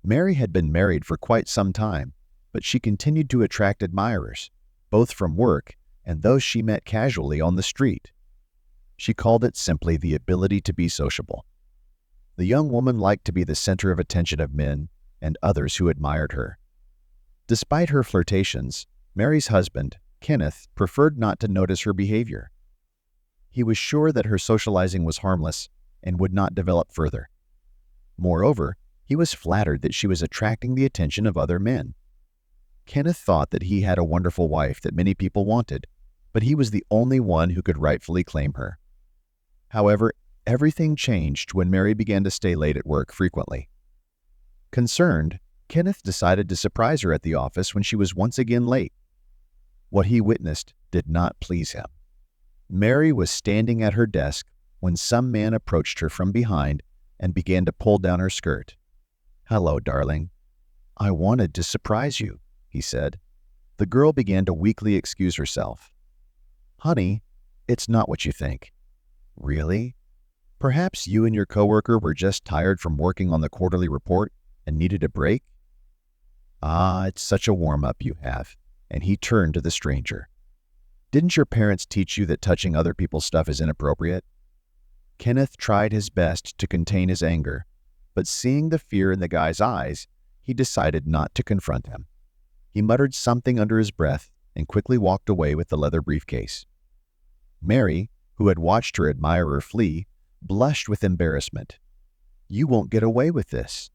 Mary had been married for quite some time, but she continued to attract admirers, both from work and those she met casually on the street. She called it simply the ability to be sociable. The young woman liked to be the center of attention of men and others who admired her. Despite her flirtations, Mary's husband, Kenneth, preferred not to notice her behavior. He was sure that her socializing was harmless and would not develop further. Moreover, he was flattered that she was attracting the attention of other men. Kenneth thought that he had a wonderful wife that many people wanted, but he was the only one who could rightfully claim her. However, everything changed when Mary began to stay late at work frequently. Concerned, Kenneth decided to surprise her at the office when she was once again late. What he witnessed did not please him. Mary was standing at her desk when some man approached her from behind and began to pull down her skirt. "Hello, darling. I wanted to surprise you," he said. The girl began to weakly excuse herself. "Honey, it's not what you think." "Really? Perhaps you and your coworker were just tired from working on the quarterly report and needed a break?" "Ah, it's such a warm-up you have," and he turned to the stranger. "Didn't your parents teach you that touching other people's stuff is inappropriate?" Kenneth tried his best to contain his anger, but seeing the fear in the guy's eyes, he decided not to confront him. He muttered something under his breath and quickly walked away with the leather briefcase. Mary, who had watched her admirer flee, blushed with embarrassment. "You won't get away with this.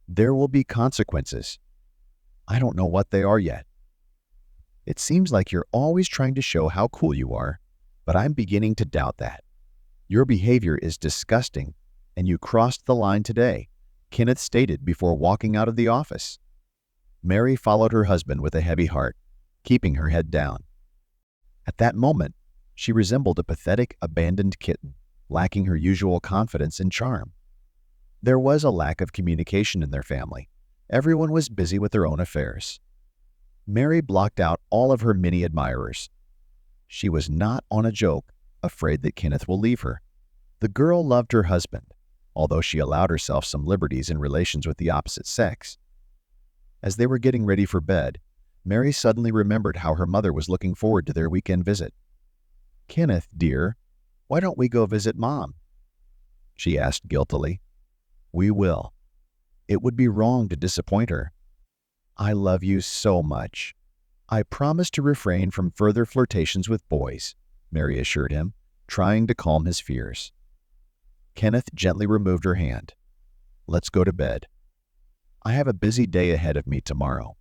There will be consequences. I don't know what they are yet. It seems like you're always trying to show how cool you are, but I'm beginning to doubt that. Your behavior is disgusting, and you crossed the line today," Kenneth stated before walking out of the office. Mary followed her husband with a heavy heart, keeping her head down. At that moment, she resembled a pathetic, abandoned kitten, lacking her usual confidence and charm. There was a lack of communication in their family. Everyone was busy with their own affairs. Mary blocked out all of her many admirers. She was not on a joke, afraid that Kenneth will leave her. The girl loved her husband, although she allowed herself some liberties in relations with the opposite sex. As they were getting ready for bed, Mary suddenly remembered how her mother was looking forward to their weekend visit. "Kenneth, dear, why don't we go visit Mom?" she asked guiltily. "We will. It would be wrong to disappoint her. I love you so much. I promise to refrain from further flirtations with boys," Mary assured him, trying to calm his fears. Kenneth gently removed her hand. "Let's go to bed. I have a busy day ahead of me tomorrow."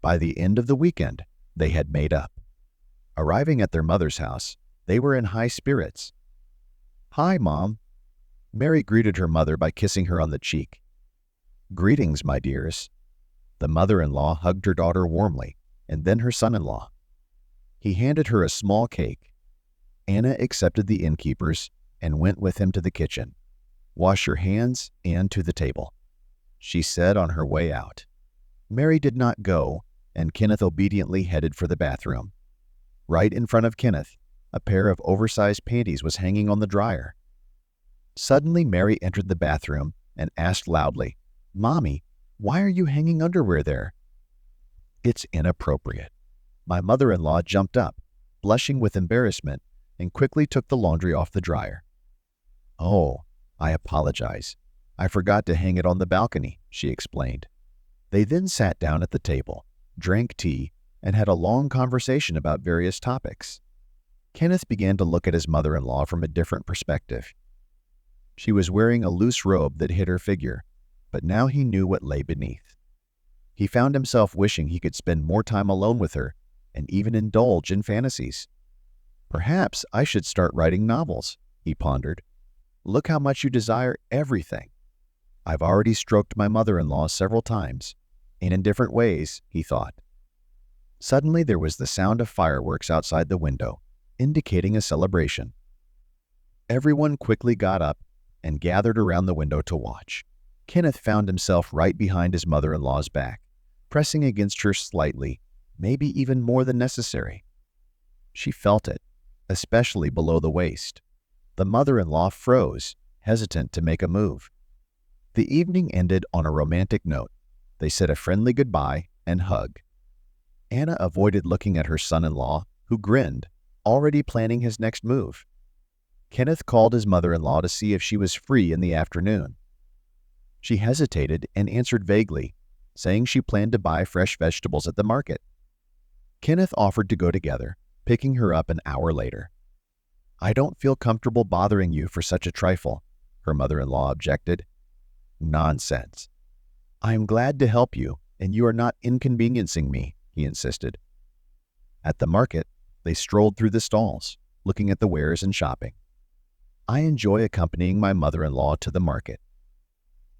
By the end of the weekend, they had made up. Arriving at their mother's house, they were in high spirits. "Hi, Mom." Mary greeted her mother by kissing her on the cheek. "Greetings, my dears." The mother-in-law hugged her daughter warmly, and then her son-in-law. He handed her a small cake. Anna accepted the innkeeper's and went with him to the kitchen. "Wash your hands and to the table," she said on her way out. Mary did not go, and Kenneth obediently headed for the bathroom. Right in front of Kenneth, a pair of oversized panties was hanging on the dryer. Suddenly, Mary entered the bathroom and asked loudly, "Mommy, why are you hanging underwear there?" "It's inappropriate." My mother-in-law jumped up, blushing with embarrassment, and quickly took the laundry off the dryer. "Oh, I apologize. I forgot to hang it on the balcony," she explained. They then sat down at the table, drank tea, and had a long conversation about various topics. Kenneth began to look at his mother-in-law from a different perspective. She was wearing a loose robe that hid her figure, but now he knew what lay beneath. He found himself wishing he could spend more time alone with her and even indulge in fantasies. "Perhaps I should start writing novels," he pondered. "Look how much you desire everything." "I've already stroked my mother-in-law several times, and in different ways," he thought. Suddenly there was the sound of fireworks outside the window, indicating a celebration. Everyone quickly got up and gathered around the window to watch. Kenneth found himself right behind his mother-in-law's back, pressing against her slightly, maybe even more than necessary. She felt it, especially below the waist. The mother-in-law froze, hesitant to make a move. The evening ended on a romantic note. They said a friendly goodbye and hugged. Anna avoided looking at her son-in-law, who grinned, already planning his next move. Kenneth called his mother-in-law to see if she was free in the afternoon. She hesitated and answered vaguely, saying she planned to buy fresh vegetables at the market. Kenneth offered to go together, picking her up an hour later. "I don't feel comfortable bothering you for such a trifle," her mother-in-law objected. "Nonsense. I am glad to help you, and you are not inconveniencing me," he insisted. At the market, they strolled through the stalls, looking at the wares and shopping. I enjoy accompanying my mother-in-law to the market.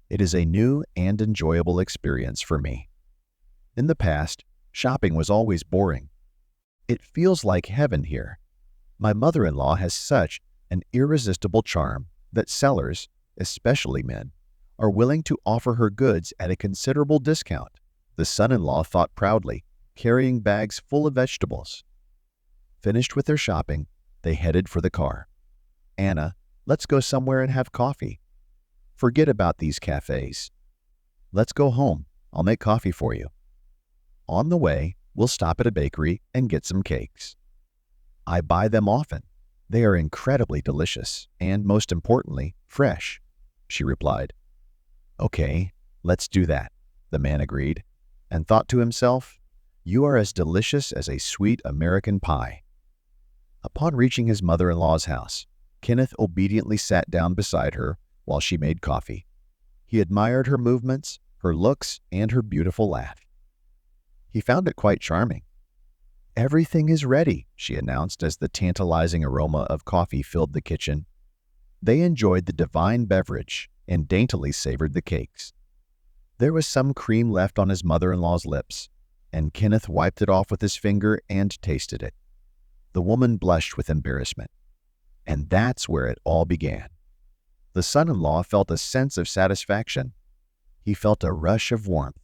It is a new and enjoyable experience for me. In the past, shopping was always boring. It feels like heaven here. My mother-in-law has such an irresistible charm that sellers, especially men, are willing to offer her goods at a considerable discount, the son-in-law thought proudly, carrying bags full of vegetables. Finished with their shopping, they headed for the car. "Anna, let's go somewhere and have coffee." "Forget about these cafes." "Let's go home. I'll make coffee for you." "On the way, we'll stop at a bakery and get some cakes." "I buy them often. They are incredibly delicious and, most importantly, fresh," she replied. "Okay, let's do that," the man agreed, and thought to himself, "You are as delicious as a sweet American pie." Upon reaching his mother-in-law's house, Kenneth obediently sat down beside her while she made coffee. He admired her movements, her looks, and her beautiful laugh. He found it quite charming. "Everything is ready," she announced as the tantalizing aroma of coffee filled the kitchen. They enjoyed the divine beverage and daintily savored the cakes. There was some cream left on his mother-in-law's lips, and Kenneth wiped it off with his finger and tasted it. The woman blushed with embarrassment. And that's where it all began. The son-in-law felt a sense of satisfaction. He felt a rush of warmth.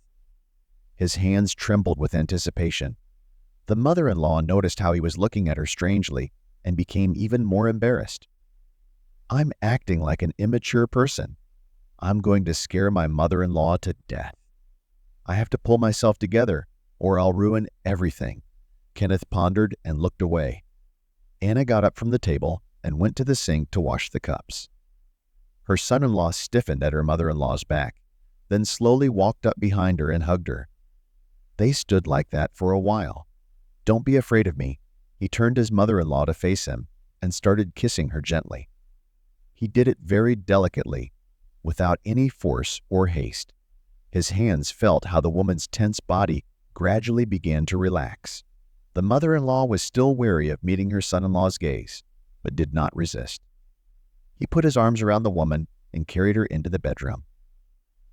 His hands trembled with anticipation. The mother-in-law noticed how he was looking at her strangely and became even more embarrassed. "I'm acting like an immature person. I'm going to scare my mother-in-law to death. I have to pull myself together or I'll ruin everything." Kenneth pondered and looked away. Anna got up from the table and went to the sink to wash the cups. Her son-in-law stiffened at her mother-in-law's back, then slowly walked up behind her and hugged her. They stood like that for a while. "Don't be afraid of me." He turned his mother-in-law to face him and started kissing her gently. He did it very delicately, without any force or haste. His hands felt how the woman's tense body gradually began to relax. The mother-in-law was still wary of meeting her son-in-law's gaze, but did not resist. He put his arms around the woman and carried her into the bedroom.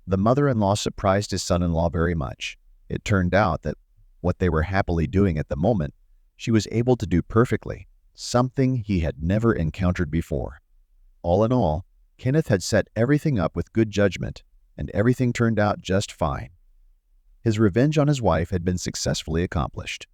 The mother-in-law surprised his son-in-law very much. It turned out that what they were happily doing at the moment, she was able to do perfectly, something he had never encountered before. All in all, Kenneth had set everything up with good judgment, and everything turned out just fine. His revenge on his wife had been successfully accomplished.